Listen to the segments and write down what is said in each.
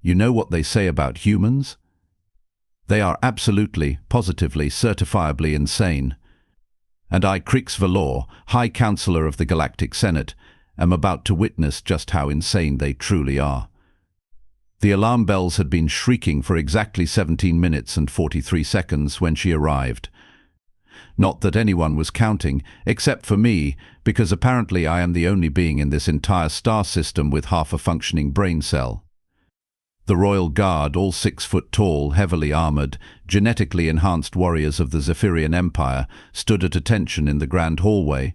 You know what they say about humans? They are absolutely, positively, certifiably insane. And I, Crix Valor, High Counselor of the Galactic Senate, am about to witness just how insane they truly are. The alarm bells had been shrieking for exactly 17 minutes and 43 seconds when she arrived. Not that anyone was counting, except for me, because apparently I am the only being in this entire star system with half a functioning brain cell. The Royal Guard, all 6 foot tall, heavily armored, genetically enhanced warriors of the Zephyrian Empire, stood at attention in the grand hallway.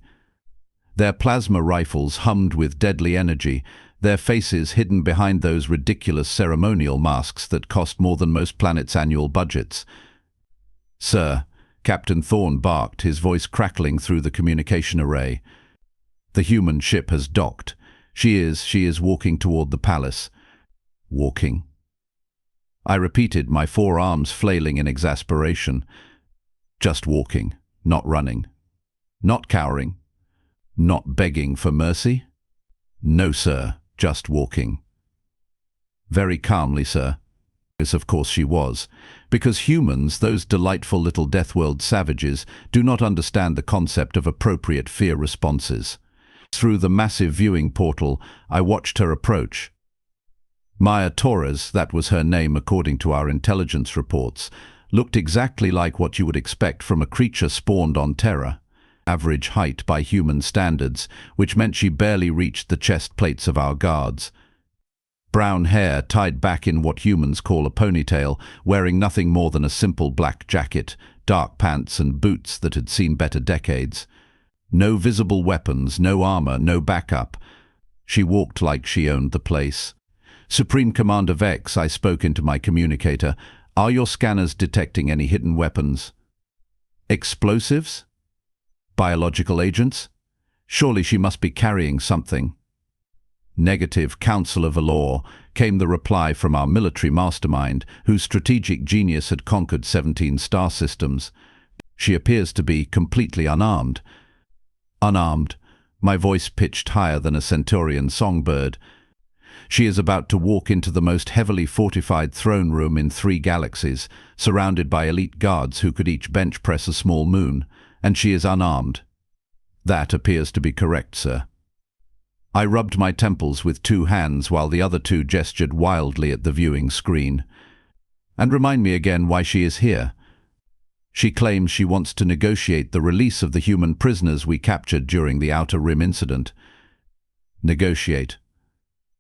Their plasma rifles hummed with deadly energy, their faces hidden behind those ridiculous ceremonial masks that cost more than most planets' annual budgets. "Sir," Captain Thorne barked, his voice crackling through the communication array. "The human ship has docked. She is walking toward the palace." Walking. I repeated, my forearms flailing in exasperation. Just walking, not running. Not cowering. Not begging for mercy. "No, sir, just walking." Very calmly, sir. Yes, of course she was. Because humans, those delightful little Deathworld savages, do not understand the concept of appropriate fear responses. Through the massive viewing portal, I watched her approach. Maya Torres, that was her name according to our intelligence reports, looked exactly like what you would expect from a creature spawned on Terra. Average height by human standards, which meant she barely reached the chest plates of our guards. Brown hair tied back in what humans call a ponytail, wearing nothing more than a simple black jacket, dark pants and boots that had seen better decades. No visible weapons, no armor, no backup. She walked like she owned the place. "Supreme Commander Vex," I spoke into my communicator, "are your scanners detecting any hidden weapons?" "Explosives? Biological agents? Surely she must be carrying something." "Negative, Counselor Valor," came the reply from our military mastermind, whose strategic genius had conquered 17 star systems. "She appears to be completely unarmed." Unarmed, my voice pitched higher than a Centaurian songbird. "She is about to walk into the most heavily fortified throne room in 3 galaxies, surrounded by elite guards who could each bench press a small moon, and she is unarmed." "That appears to be correct, sir." I rubbed my temples with 2 hands while the other 2 gestured wildly at the viewing screen. "And remind me again why she is here." "She claims she wants to negotiate the release of the human prisoners we captured during the Outer Rim incident." "Negotiate."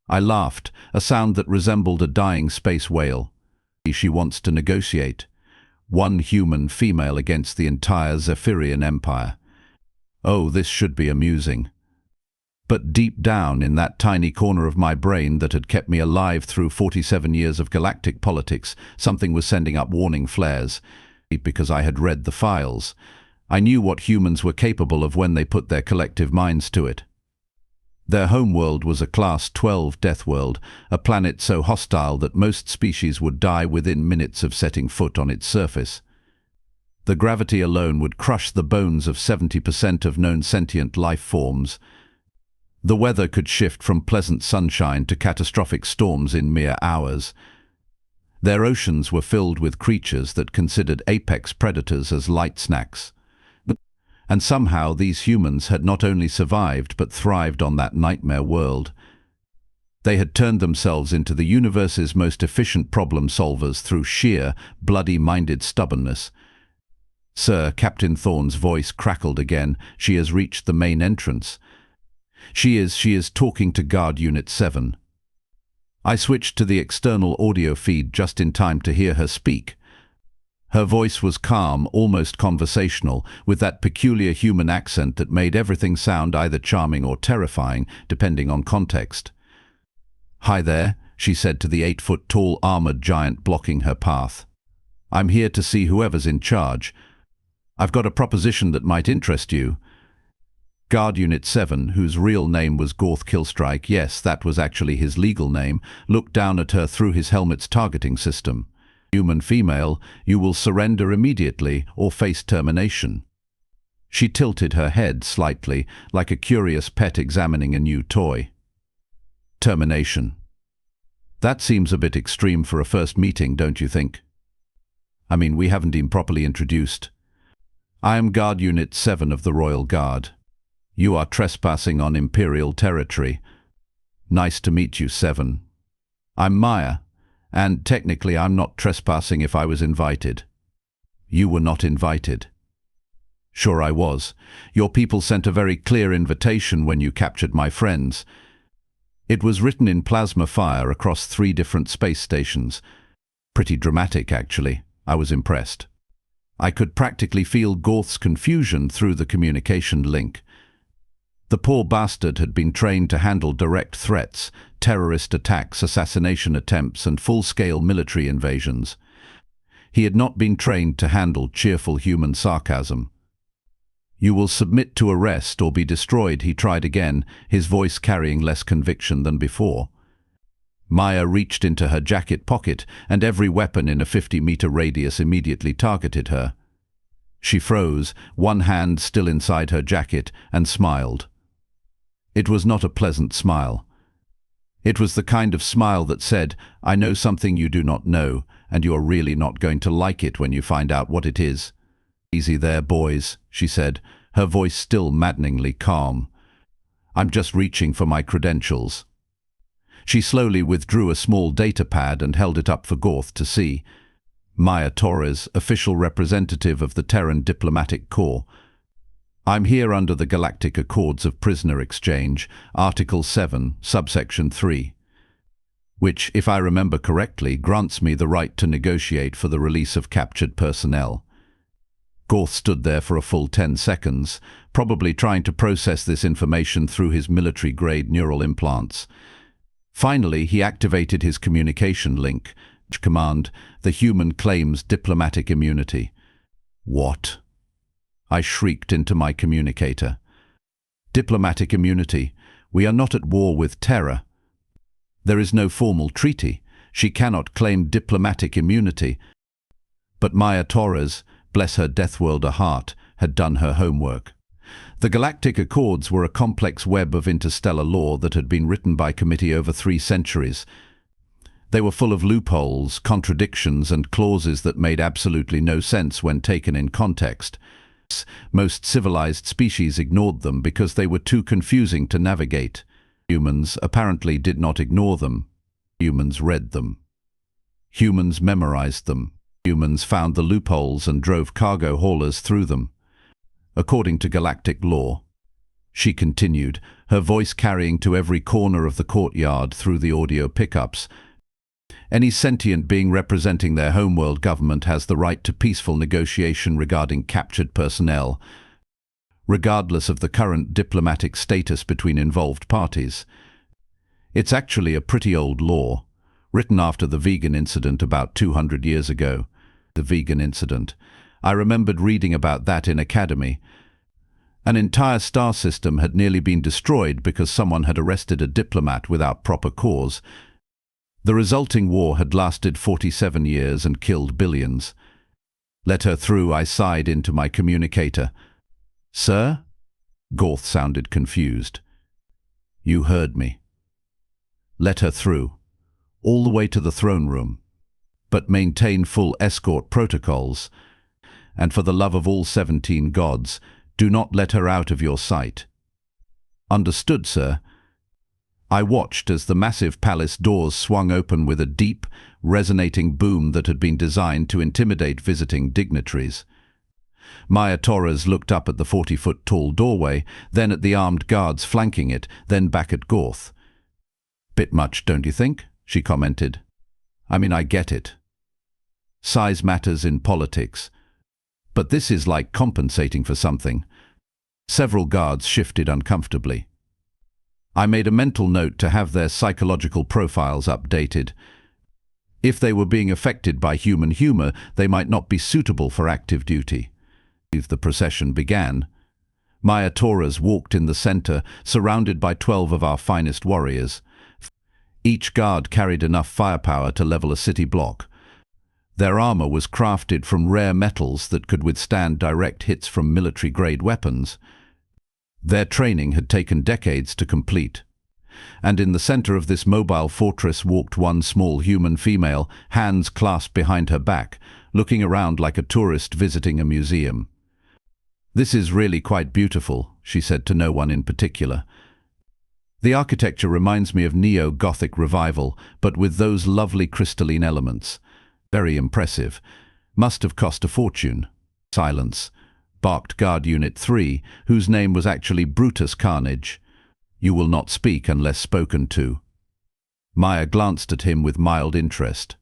I laughed, a sound that resembled a dying space whale. "She wants to negotiate. 1 human female against the entire Zephyrian Empire. Oh, this should be amusing." But deep down in that tiny corner of my brain that had kept me alive through 47 years of galactic politics, something was sending up warning flares. Because I had read the files. I knew what humans were capable of when they put their collective minds to it. Their homeworld was a Class 12 Deathworld, a planet so hostile that most species would die within minutes of setting foot on its surface. The gravity alone would crush the bones of 70% of known sentient life forms. The weather could shift from pleasant sunshine to catastrophic storms in mere hours. Their oceans were filled with creatures that considered apex predators as light snacks. And somehow these humans had not only survived but thrived on that nightmare world. They had turned themselves into the universe's most efficient problem solvers through sheer, bloody-minded stubbornness. "Sir," Captain Thorne's voice crackled again, "she has reached the main entrance. She is talking to Guard Unit 7. I switched to the external audio feed just in time to hear her speak. Her voice was calm, almost conversational, with that peculiar human accent that made everything sound either charming or terrifying, depending on context. "Hi there," she said to the 8-foot-tall armored giant blocking her path. "I'm here to see whoever's in charge. I've got a proposition that might interest you." Guard Unit 7, whose real name was Gorth Killstrike, yes, that was actually his legal name, looked down at her through his helmet's targeting system. "Human female, you will surrender immediately or face termination." She tilted her head slightly, like a curious pet examining a new toy. "Termination." That seems a bit extreme for a first meeting, don't you think? I mean, we haven't been properly introduced. I am Guard Unit 7 of the Royal Guard. You are trespassing on Imperial territory. Nice to meet you, 7. I'm Maya, and technically I'm not trespassing if I was invited. You were not invited. Sure I was. Your people sent a very clear invitation when you captured my friends. It was written in plasma fire across 3 different space stations. Pretty dramatic, actually. I was impressed. I could practically feel Gorth's confusion through the communication link. The poor bastard had been trained to handle direct threats, terrorist attacks, assassination attempts, and full-scale military invasions. He had not been trained to handle cheerful human sarcasm. You will submit to arrest or be destroyed, he tried again, his voice carrying less conviction than before. Maya reached into her jacket pocket, and every weapon in a 50-meter radius immediately targeted her. She froze, one hand still inside her jacket, and smiled. It was not a pleasant smile. It was the kind of smile that said, I know something you do not know, and you're really not going to like it when you find out what it is. Easy there, boys, she said, her voice still maddeningly calm. I'm just reaching for my credentials. She slowly withdrew a small data pad and held it up for Gorth to see. Maya Torres, official representative of the Terran Diplomatic Corps. I'm here under the Galactic Accords of Prisoner Exchange, Article 7, Subsection 3, which, if I remember correctly, grants me the right to negotiate for the release of captured personnel. Gorth stood there for a full 10 seconds, probably trying to process this information through his military-grade neural implants. Finally, he activated his communication link. Command, the human claims diplomatic immunity. What? I shrieked into my communicator. Diplomatic immunity. We are not at war with Terra. There is no formal treaty. She cannot claim diplomatic immunity. But Maya Torres, bless her Deathworlder heart, had done her homework. The Galactic Accords were a complex web of interstellar law that had been written by committee over 3 centuries. They were full of loopholes, contradictions, and clauses that made absolutely no sense when taken in context. Most civilized species ignored them because they were too confusing to navigate. Humans apparently did not ignore them. Humans read them. Humans memorized them. Humans found the loopholes and drove cargo haulers through them. According to galactic law, she continued, her voice carrying to every corner of the courtyard through the audio pickups, any sentient being representing their homeworld government has the right to peaceful negotiation regarding captured personnel, regardless of the current diplomatic status between involved parties. It's actually a pretty old law, written after the vegan incident about 200 years ago. The vegan incident. I remembered reading about that in academy. An entire star system had nearly been destroyed because someone had arrested a diplomat without proper cause. The resulting war had lasted 47 years and killed billions. Let her through, I sighed into my communicator. Sir? Gorth sounded confused. You heard me. Let her through. All the way to the throne room. But maintain full escort protocols. And for the love of all 17 gods, do not let her out of your sight. Understood, sir. I watched as the massive palace doors swung open with a deep, resonating boom that had been designed to intimidate visiting dignitaries. Maya Torres looked up at the 40-foot-tall doorway, then at the armed guards flanking it, then back at Gorth. Bit much, don't you think? She commented. I mean, I get it. Size matters in politics. But this is like compensating for something. Several guards shifted uncomfortably. I made a mental note to have their psychological profiles updated. If they were being affected by human humor, they might not be suitable for active duty. The procession began. Maya Torres walked in the center, surrounded by 12 of our finest warriors. Each guard carried enough firepower to level a city block. Their armor was crafted from rare metals that could withstand direct hits from military-grade weapons. Their training had taken decades to complete. And in the center of this mobile fortress walked one small human female, hands clasped behind her back, looking around like a tourist visiting a museum. "This is really quite beautiful," she said to no one in particular. "The architecture reminds me of neo-Gothic revival, but with those lovely crystalline elements. Very impressive. Must have cost a fortune." "Silence," barked Guard Unit 3, whose name was actually Brutus Carnage. "You will not speak unless spoken to." Maya glanced at him with mild interest.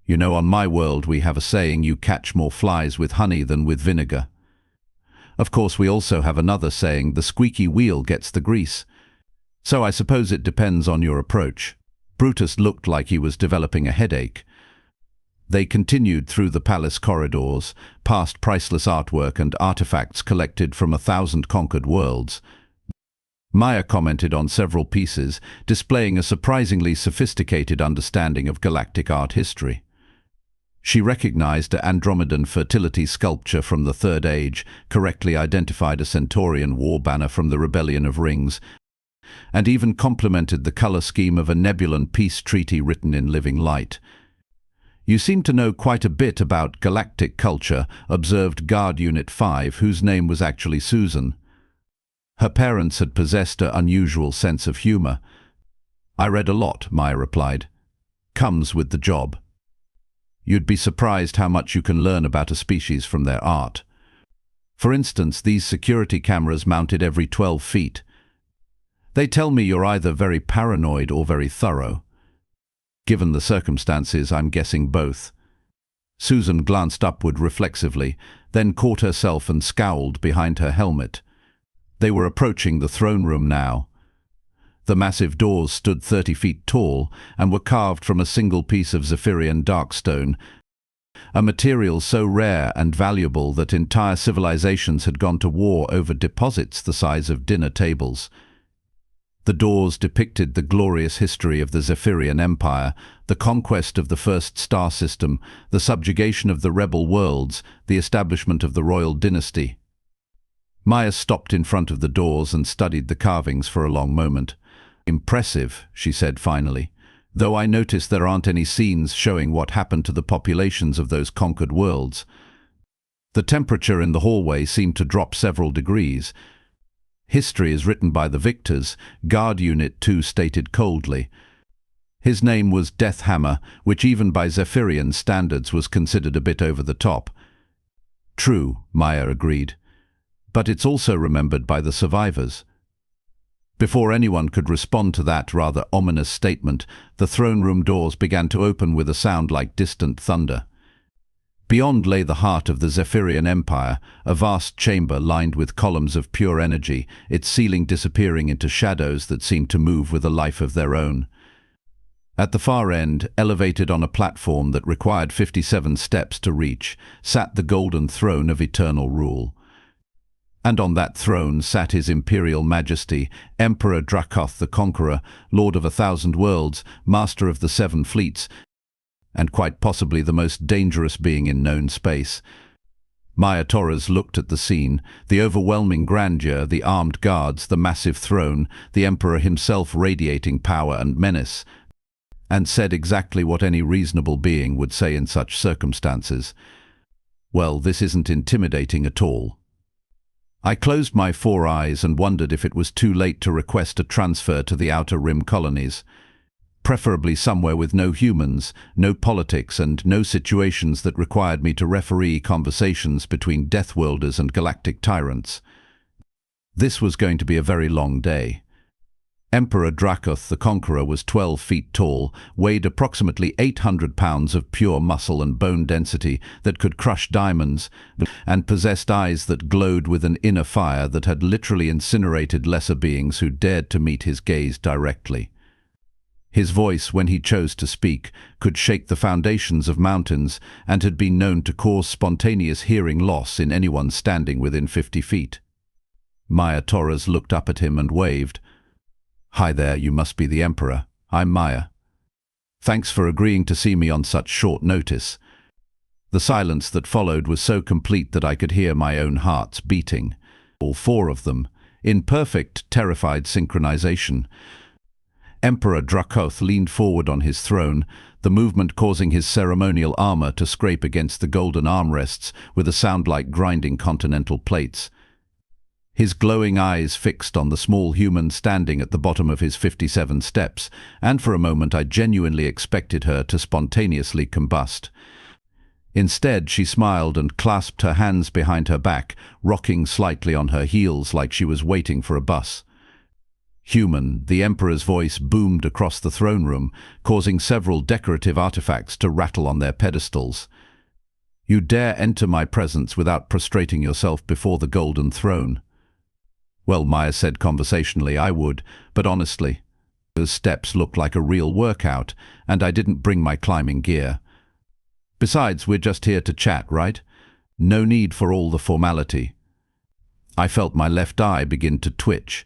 "You know, on my world we have a saying, you catch more flies with honey than with vinegar. Of course, we also have another saying, the squeaky wheel gets the grease. So I suppose it depends on your approach." Brutus looked like he was developing a headache. They continued through the palace corridors, past priceless artwork and artifacts collected from 1,000 conquered worlds. Maya commented on several pieces, displaying a surprisingly sophisticated understanding of galactic art history. She recognized an Andromedan fertility sculpture from the Third Age, correctly identified a Centaurian war banner from the Rebellion of Rings, and even complimented the color scheme of a Nebulan peace treaty written in living light. "You seem to know quite a bit about galactic culture," observed Guard Unit 5, whose name was actually Susan. Her parents had possessed an unusual sense of humor. "I read a lot," Maya replied. "Comes with the job. You'd be surprised how much you can learn about a species from their art. For instance, these security cameras mounted every 12 feet. They tell me you're either very paranoid or very thorough. Given the circumstances, I'm guessing both." Susan glanced upward reflexively, then caught herself and scowled behind her helmet. They were approaching the throne room now. The massive doors stood 30 feet tall and were carved from a single piece of Zephyrian darkstone, a material so rare and valuable that entire civilizations had gone to war over deposits the size of dinner tables. The doors depicted the glorious history of the Zephyrian Empire, the conquest of the first star system, the subjugation of the rebel worlds, the establishment of the royal dynasty. Maya stopped in front of the doors and studied the carvings for a long moment. "Impressive," she said finally, "though I notice there aren't any scenes showing what happened to the populations of those conquered worlds." The temperature in the hallway seemed to drop several degrees. "History is written by the victors," Guard Unit 2 stated coldly. His name was Deathhammer, which even by Zephyrian standards was considered a bit over the top. "True," Maya agreed. "But it's also remembered by the survivors." Before anyone could respond to that rather ominous statement, the throne room doors began to open with a sound like distant thunder. Beyond lay the heart of the Zephyrian Empire, a vast chamber lined with columns of pure energy, its ceiling disappearing into shadows that seemed to move with a life of their own. At the far end, elevated on a platform that required 57 steps to reach, sat the golden throne of eternal rule. And on that throne sat His Imperial Majesty, Emperor Drakoth the Conqueror, Lord of 1,000 worlds, Master of the 7 fleets, and quite possibly the most dangerous being in known space. Maya Torres looked at the scene, the overwhelming grandeur, the armed guards, the massive throne, the Emperor himself radiating power and menace, and said exactly what any reasonable being would say in such circumstances. "Well, this isn't intimidating at all." I closed my 4 eyes and wondered if it was too late to request a transfer to the Outer Rim colonies. Preferably somewhere with no humans, no politics, and no situations that required me to referee conversations between Deathworlders and galactic tyrants. This was going to be a very long day. Emperor Drakoth the Conqueror was 12 feet tall, weighed approximately 800 pounds of pure muscle and bone density that could crush diamonds, and possessed eyes that glowed with an inner fire that had literally incinerated lesser beings who dared to meet his gaze directly. His voice, when he chose to speak, could shake the foundations of mountains and had been known to cause spontaneous hearing loss in anyone standing within 50 feet. Maya Torres looked up at him and waved. "Hi there, you must be the Emperor. I'm Maya. Thanks for agreeing to see me on such short notice." The silence that followed was so complete that I could hear my own hearts beating. All 4 of them, in perfect, terrified synchronization. Emperor Drakoth leaned forward on his throne, the movement causing his ceremonial armor to scrape against the golden armrests with a sound like grinding continental plates. His glowing eyes fixed on the small human standing at the bottom of his 57 steps, and for a moment I genuinely expected her to spontaneously combust. Instead, she smiled and clasped her hands behind her back, rocking slightly on her heels like she was waiting for a bus. Human, the Emperor's voice boomed across the throne room, causing several decorative artifacts to rattle on their pedestals. You dare enter my presence without prostrating yourself before the golden throne? Well, Maya said conversationally, I would, but honestly, those steps looked like a real workout, and I didn't bring my climbing gear. Besides, we're just here to chat, right? No need for all the formality. I felt my left eye begin to twitch.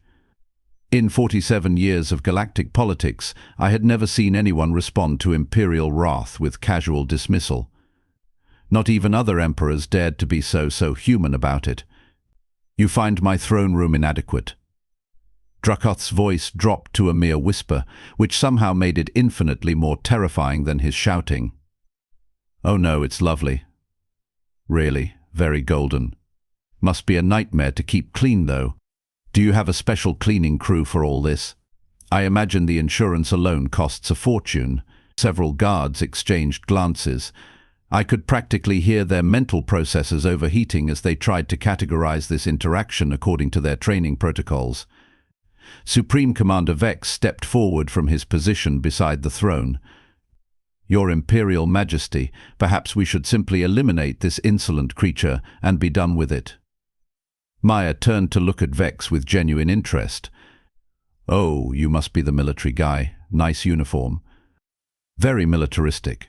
In 47 years of galactic politics, I had never seen anyone respond to Imperial wrath with casual dismissal. Not even other emperors dared to be so human about it. You find my throne room inadequate. Drakoth's voice dropped to a mere whisper, which somehow made it infinitely more terrifying than his shouting. Oh no, it's lovely. Really, very golden. Must be a nightmare to keep clean, though. Do you have a special cleaning crew for all this? I imagine the insurance alone costs a fortune. Several guards exchanged glances. I could practically hear their mental processes overheating as they tried to categorize this interaction according to their training protocols. Supreme Commander Vex stepped forward from his position beside the throne. Your Imperial Majesty, perhaps we should simply eliminate this insolent creature and be done with it. Maya turned to look at Vex with genuine interest. Oh, you must be the military guy. Nice uniform. Very militaristic.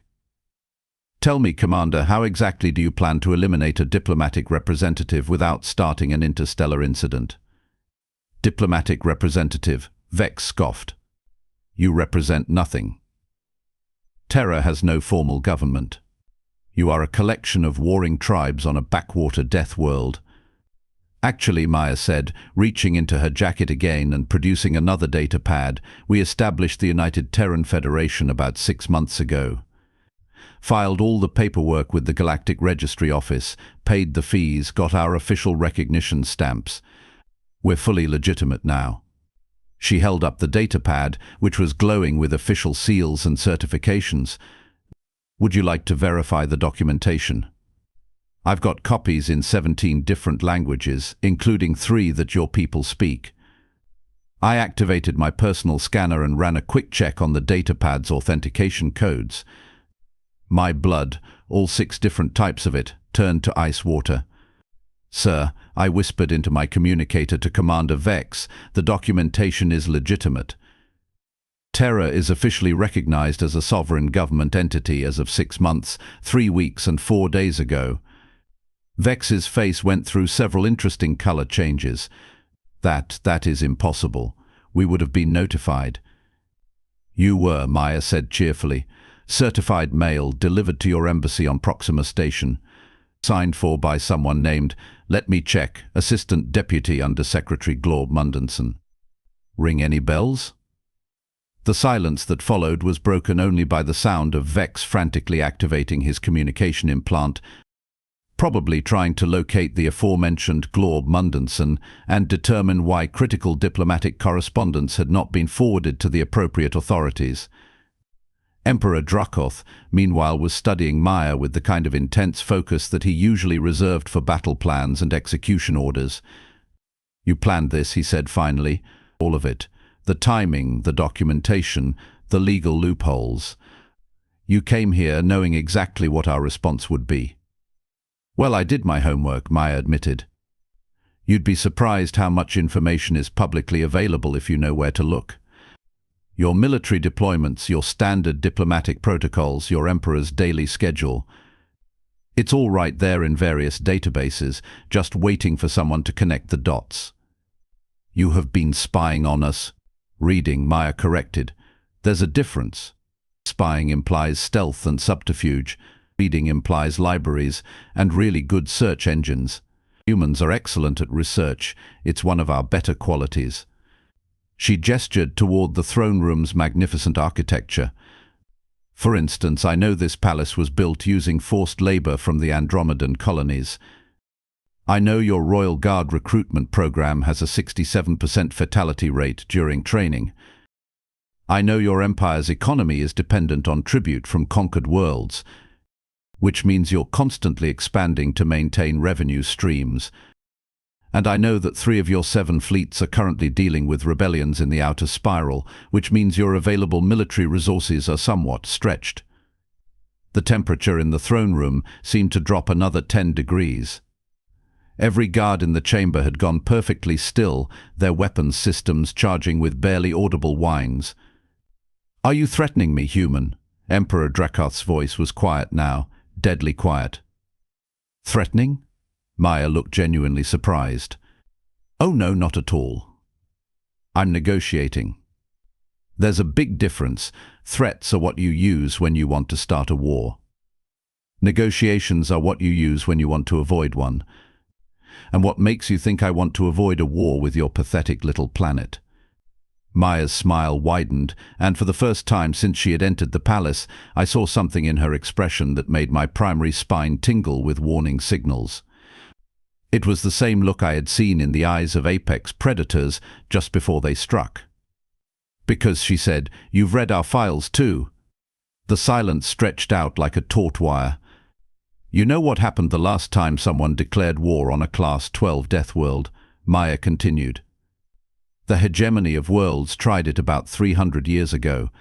Tell me, Commander, how exactly do you plan to eliminate a diplomatic representative without starting an interstellar incident? Diplomatic representative, Vex scoffed. You represent nothing. Terra has no formal government. You are a collection of warring tribes on a backwater Deathworld. Actually, Maya said, reaching into her jacket again and producing another data pad, we established the United Terran Federation about 6 months ago. Filed all the paperwork with the Galactic Registry Office, paid the fees, got our official recognition stamps. We're fully legitimate now. She held up the data pad, which was glowing with official seals and certifications. Would you like to verify the documentation? I've got copies in 17 different languages, including 3 that your people speak. I activated my personal scanner and ran a quick check on the datapad's authentication codes. My blood, all 6 different types of it, turned to ice water. Sir, I whispered into my communicator to Commander Vex, the documentation is legitimate. Terra is officially recognized as a sovereign government entity as of 6 months, 3 weeks and 4 days ago. Vex's face went through several interesting color changes. That is impossible. We would have been notified. You were, Maya said cheerfully. Certified mail delivered to your embassy on Proxima Station. Signed for by someone named, let me check, Assistant Deputy Under Secretary Glorb Mundenson. Ring any bells? The silence that followed was broken only by the sound of Vex frantically activating his communication implant, probably trying to locate the aforementioned Glorb Mundenson and determine why critical diplomatic correspondence had not been forwarded to the appropriate authorities. Emperor Drakoth, meanwhile, was studying Maya with the kind of intense focus that he usually reserved for battle plans and execution orders. You planned this, he said finally. All of it. The timing, the documentation, the legal loopholes. You came here knowing exactly what our response would be. Well, I did my homework, Maya admitted. You'd be surprised how much information is publicly available if you know where to look. Your military deployments, your standard diplomatic protocols, your Emperor's daily schedule. It's all right there in various databases, just waiting for someone to connect the dots. You have been spying on us. Reading, Maya corrected. There's a difference. Spying implies stealth and subterfuge. Reading implies libraries and really good search engines. Humans are excellent at research. It's one of our better qualities. She gestured toward the throne room's magnificent architecture. For instance, I know this palace was built using forced labor from the Andromedan colonies. I know your Royal Guard recruitment program has a 67% fatality rate during training. I know your empire's economy is dependent on tribute from conquered worlds, which means you're constantly expanding to maintain revenue streams. And I know that 3 of your 7 fleets are currently dealing with rebellions in the outer spiral, which means your available military resources are somewhat stretched. The temperature in the throne room seemed to drop another 10 degrees. Every guard in the chamber had gone perfectly still, their weapons systems charging with barely audible whines. "Are you threatening me, human?" Emperor Drakoth's voice was quiet now, deadly quiet. "Threatening?" Maya looked genuinely surprised. "Oh no, not at all. I'm negotiating. There's a big difference. Threats are what you use when you want to start a war. Negotiations are what you use when you want to avoid one. And what makes you think I want to avoid a war with your pathetic little planet?" Maya's smile widened, and for the first time since she had entered the palace, I saw something in her expression that made my primary spine tingle with warning signals. It was the same look I had seen in the eyes of apex predators just before they struck. "Because," she said, "you've read our files too." The silence stretched out like a taut wire. "You know what happened the last time someone declared war on a Class 12 Deathworld," Maya continued. "The hegemony of worlds tried it about 300 years ago.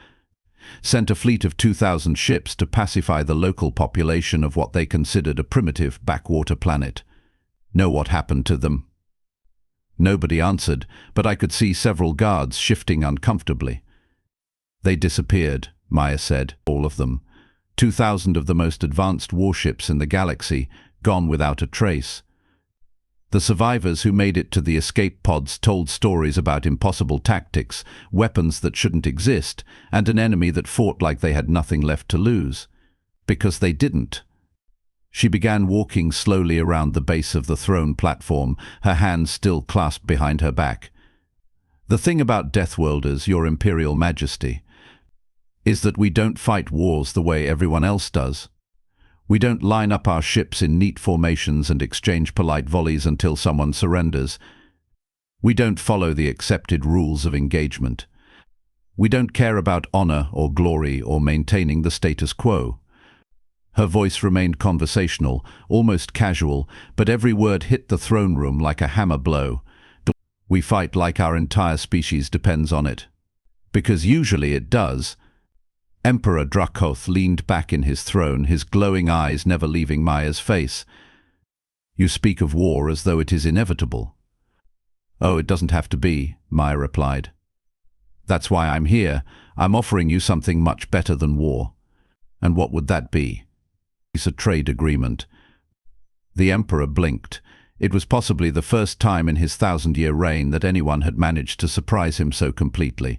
Sent a fleet of 2,000 ships to pacify the local population of what they considered a primitive backwater planet. Know what happened to them?" Nobody answered, but I could see several guards shifting uncomfortably. "They disappeared," Maya said, "all of them. 2,000 of the most advanced warships in the galaxy, gone without a trace. The survivors who made it to the escape pods told stories about impossible tactics, weapons that shouldn't exist, and an enemy that fought like they had nothing left to lose. Because they didn't." She began walking slowly around the base of the throne platform, her hands still clasped behind her back. "The thing about Deathworlders, your Imperial Majesty, is that we don't fight wars the way everyone else does. We don't line up our ships in neat formations and exchange polite volleys until someone surrenders. We don't follow the accepted rules of engagement. We don't care about honor or glory or maintaining the status quo." Her voice remained conversational, almost casual, but every word hit the throne room like a hammer blow. "We fight like our entire species depends on it. Because usually it does." Emperor Drakoth leaned back in his throne, his glowing eyes never leaving Maya's face. "You speak of war as though it is inevitable." "Oh, it doesn't have to be," Maya replied. "That's why I'm here. I'm offering you something much better than war." "And what would that be?" "It's a trade agreement." The Emperor blinked. It was possibly the first time in his 1,000-year reign that anyone had managed to surprise him so completely.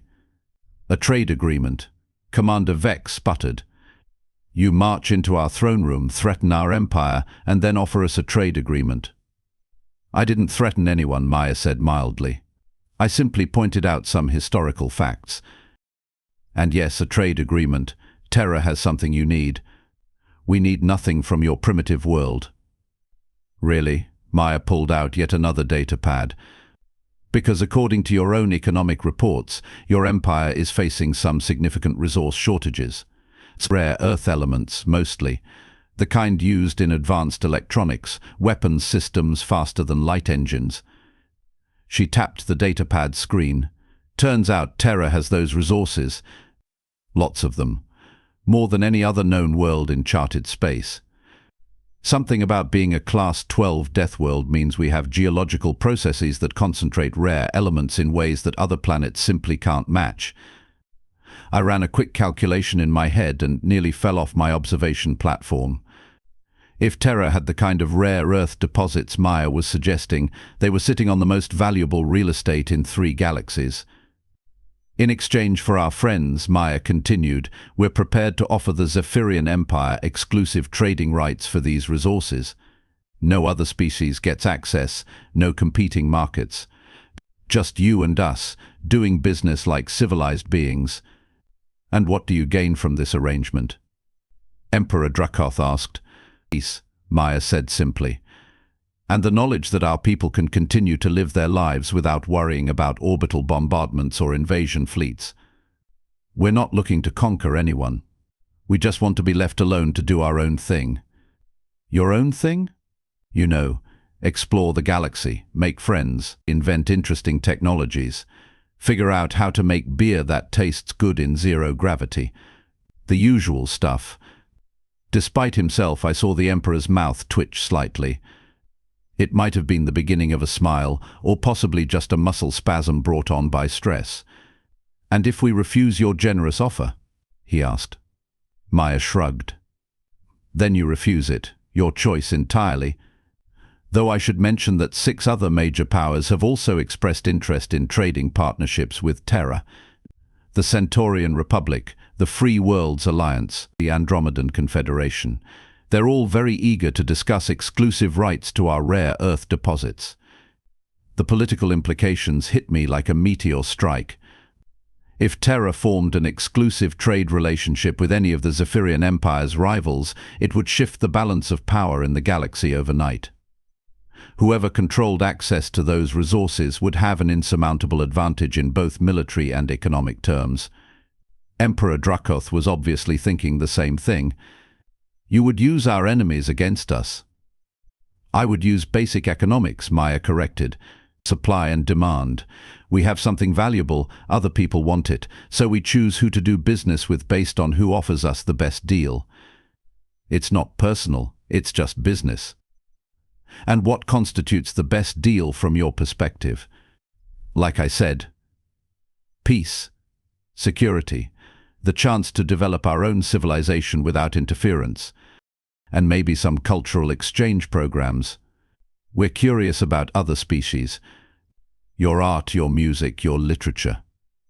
"A trade agreement?" Commander Vex sputtered. "You march into our throne room, threaten our empire, and then offer us a trade agreement." "I didn't threaten anyone," Maya said mildly. "I simply pointed out some historical facts. And yes, a trade agreement. Terra has something you need. We need nothing from your primitive world." "Really?" Maya pulled out yet another data pad. "Because according to your own economic reports, your empire is facing some significant resource shortages. It's rare earth elements, mostly. The kind used in advanced electronics, weapons systems faster than light engines." She tapped the datapad screen. "Turns out Terra has those resources. Lots of them. More than any other known world in charted space. Something about being a Class 12 Deathworld means we have geological processes that concentrate rare elements in ways that other planets simply can't match." I ran a quick calculation in my head and nearly fell off my observation platform. If Terra had the kind of rare earth deposits Maya was suggesting, they were sitting on the most valuable real estate in 3 galaxies. "In exchange for our friends," Maya continued, "we're prepared to offer the Zephyrian Empire exclusive trading rights for these resources. No other species gets access, no competing markets. Just you and us, doing business like civilized beings. And what do you gain from this arrangement? Emperor Drakoth asked. Peace, Maya said simply. And the knowledge that our people can continue to live their lives without worrying about orbital bombardments or invasion fleets. We're not looking to conquer anyone. We just want to be left alone to do our own thing. Your own thing? You know, explore the galaxy, make friends, invent interesting technologies, figure out how to make beer that tastes good in zero gravity. The usual stuff. Despite himself, I saw the Emperor's mouth twitch slightly. It might have been the beginning of a smile, or possibly just a muscle spasm brought on by stress. And if we refuse your generous offer? He asked. Maya shrugged. Then you refuse it, your choice entirely. Though I should mention that 6 other major powers have also expressed interest in trading partnerships with Terra, the Centaurian Republic, the Free Worlds Alliance, the Andromedan Confederation. They're all very eager to discuss exclusive rights to our rare Earth deposits. The political implications hit me like a meteor strike. If Terra formed an exclusive trade relationship with any of the Zephyrian Empire's rivals, it would shift the balance of power in the galaxy overnight. Whoever controlled access to those resources would have an insurmountable advantage in both military and economic terms. Emperor Drakoth was obviously thinking the same thing. You would use our enemies against us. I would use basic economics, Maya corrected. Supply and demand. We have something valuable, other people want it, so we choose who to do business with based on who offers us the best deal. It's not personal, it's just business. And what constitutes the best deal from your perspective? Like I said, peace, security, the chance to develop our own civilization without interference, and maybe some cultural exchange programs. We're curious about other species. Your art, your music, your literature.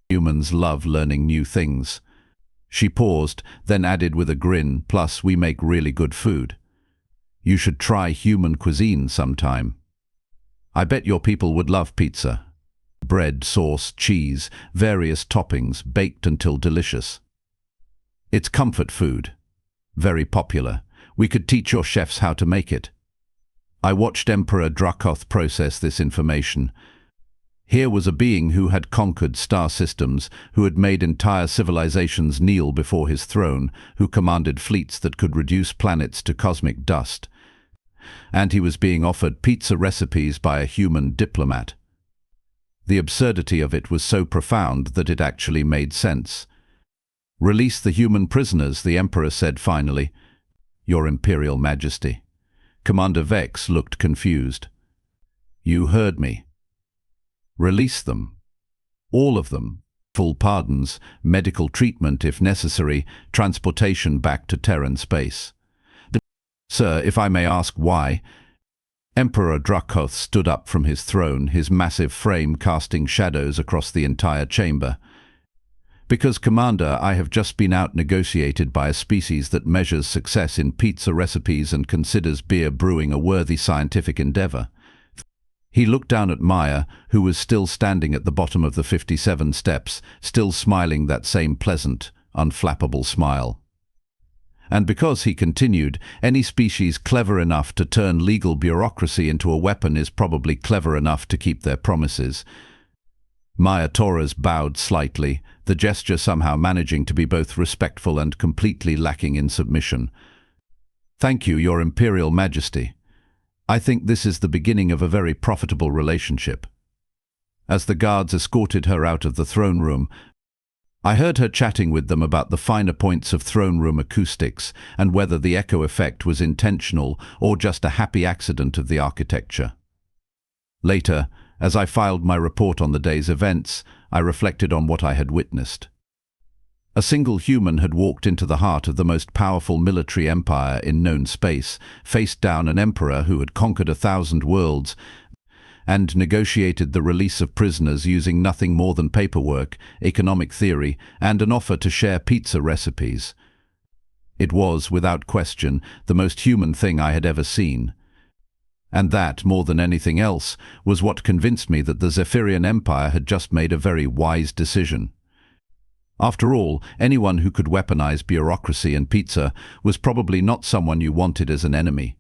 Humans love learning new things. She paused, then added with a grin, plus we make really good food. You should try human cuisine sometime. I bet your people would love pizza. Bread, sauce, cheese, various toppings, baked until delicious. It's comfort food. Very popular. We could teach your chefs how to make it. I watched Emperor Drakoth process this information. Here was a being who had conquered star systems, who had made entire civilizations kneel before his throne, who commanded fleets that could reduce planets to cosmic dust. And he was being offered pizza recipes by a human diplomat. The absurdity of it was so profound that it actually made sense. Release the human prisoners, the Emperor said finally. Your Imperial Majesty. Commander Vex looked confused. You heard me. Release them. All of them. Full pardons, medical treatment if necessary, transportation back to Terran space. Sir, if I may ask why? Emperor Drakoth stood up from his throne, his massive frame casting shadows across the entire chamber. Because, Commander, I have just been out-negotiated by a species that measures success in pizza recipes and considers beer brewing a worthy scientific endeavor. He looked down at Maya, who was still standing at the bottom of the 57 steps, still smiling that same pleasant, unflappable smile. And because, he continued, any species clever enough to turn legal bureaucracy into a weapon is probably clever enough to keep their promises. Maya Torres bowed slightly, the gesture somehow managing to be both respectful and completely lacking in submission. Thank you, Your Imperial Majesty. I think this is the beginning of a very profitable relationship. As the guards escorted her out of the throne room, I heard her chatting with them about the finer points of throne room acoustics and whether the echo effect was intentional or just a happy accident of the architecture. Later, as I filed my report on the day's events, I reflected on what I had witnessed. A single human had walked into the heart of the most powerful military empire in known space, faced down an emperor who had conquered 1,000 worlds, and negotiated the release of prisoners using nothing more than paperwork, economic theory, and an offer to share pizza recipes. It was, without question, the most human thing I had ever seen. And that, more than anything else, was what convinced me that the Zephyrian Empire had just made a very wise decision. After all, anyone who could weaponize bureaucracy and pizza was probably not someone you wanted as an enemy.